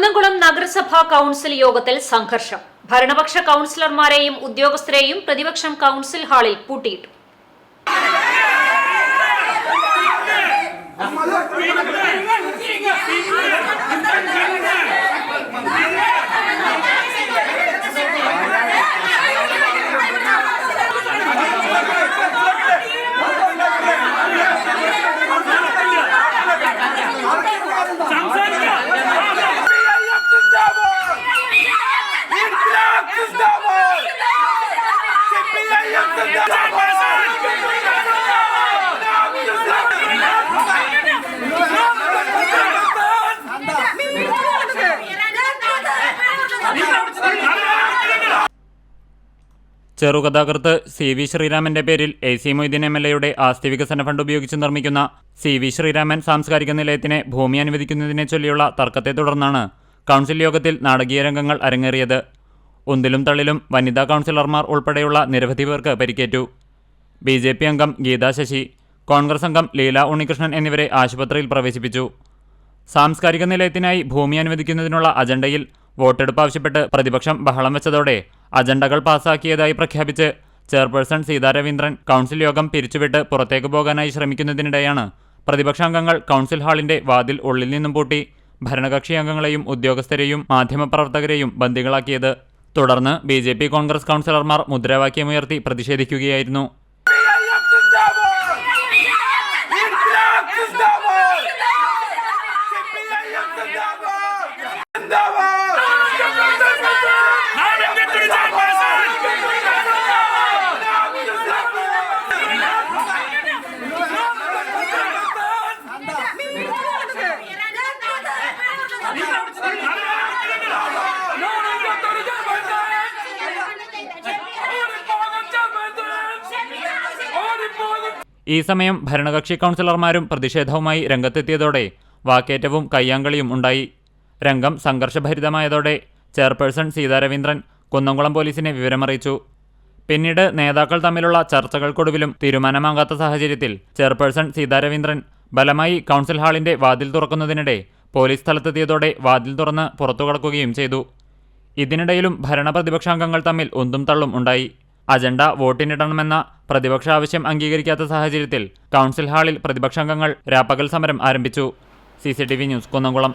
കുന്നംകുളം നഗരസഭാ കൗൺസിൽ യോഗത്തിൽ സംഘർഷം. ഭരണപക്ഷ കൗൺസിലർമാരെയും ഉദ്യോഗസ്ഥരെയും പ്രതിപക്ഷം കൗൺസിൽ ഹാളിൽ പൂട്ടിയിട്ടു. ചെറുകഥാകൃത്ത് സി.വി. ശ്രീരാമന്റെ പേരിൽ എ.സി. മൊയ്തീൻ എം.എൽ.എയുടെ ആസ്തി വികസന ഫണ്ട് ഉപയോഗിച്ച് നിർമ്മിക്കുന്ന സി.വി. ശ്രീരാമൻ സാംസ്കാരിക നിലയത്തിന് ഭൂമി അനുവദിക്കുന്നതിനെ ചൊല്ലിയുള്ള തർക്കത്തെ തുടർന്നാണ് കൗൺസിൽ യോഗത്തിൽ നാടകീയ രംഗങ്ങൾ അരങ്ങേറിയത്. ഉന്തിലും തള്ളിലും വനിതാ കൗൺസിലർമാർ ഉൾപ്പെടെയുള്ള നിരവധി പേർക്ക് പരിക്കേറ്റു. ബി.ജെ.പി. അംഗം ഗീതാ ശശി, കോൺഗ്രസ് അംഗം ലീല ഉണ്ണികൃഷ്ണൻ എന്നിവരെ ആശുപത്രിയിൽ പ്രവേശിപ്പിച്ചു. സാംസ്കാരിക നിലയത്തിനായി ഭൂമി അനുവദിക്കുന്നതിനുള്ള അജണ്ടയിൽ വോട്ടെടുപ്പ് ആവശ്യപ്പെട്ട് പ്രതിപക്ഷം ബഹളം വെച്ചതോടെ അജണ്ടകൾ പാസാക്കിയതായി പ്രഖ്യാപിച്ച് ചെയർപേഴ്സൺ സീതാ രവീന്ദ്രൻ കൗൺസിൽ യോഗം പിരിച്ചുവിട്ട് പുറത്തേക്ക് പോകാനായി ശ്രമിക്കുന്നതിനിടെയാണ് പ്രതിപക്ഷാംഗങ്ങൾ കൗൺസിൽ ഹാളിന്റെ വാതിൽ ഉള്ളിൽ നിന്നും പൂട്ടി ഭരണകക്ഷി അംഗങ്ങളെയും ഉദ്യോഗസ്ഥരെയും മാധ്യമപ്രവർത്തകരെയും ബന്ദികളാക്കിയത്. തുടർന്ന് ബി.ജെ.പി. കോൺഗ്രസ് കൗൺസിലർമാർ മുദ്രാവാക്യമുയർത്തി പ്രതിഷേധിക്കുകയായിരുന്നു. ഈ സമയം ഭരണകക്ഷി കൗൺസിലർമാരും പ്രതിഷേധവുമായി രംഗത്തെത്തിയതോടെ വാക്കേറ്റവും കയ്യാങ്കളിയും ഉണ്ടായി. രംഗം സംഘർഷഭരിതമായതോടെ ചെയർപേഴ്സൺ സീതാ രവീന്ദ്രൻ കുന്നംകുളം പോലീസിനെ വിവരമറിയിച്ചു. പിന്നീട് നേതാക്കൾ തമ്മിലുള്ള ചർച്ചകൾക്കൊടുവിലും തീരുമാനമാകാത്ത സാഹചര്യത്തിൽ ചെയർപേഴ്സൺ സീതാ രവീന്ദ്രൻ ബലമായി കൗൺസിൽ ഹാളിന്റെ വാതിൽ തുറക്കുന്നതിനിടെ പോലീസ് സ്ഥലത്തെത്തിയതോടെ വാതിൽ തുറന്ന് പുറത്തുകടക്കുകയും ചെയ്തു. ഇതിനിടയിലും ഭരണപ്രതിപക്ഷാംഗങ്ങൾ തമ്മിൽ ഉന്തും തള്ളും ഉണ്ടായി. അജണ്ട വോട്ടിനിടണമെന്ന പ്രതിപക്ഷ ആവശ്യം അംഗീകരിക്കാത്ത സാഹചര്യത്തിൽ കൗൺസിൽ ഹാളിൽ പ്രതിപക്ഷാംഗങ്ങൾ രാപ്പകൽ സമരം ആരംഭിച്ചു. CCTV news Kunnamkulam.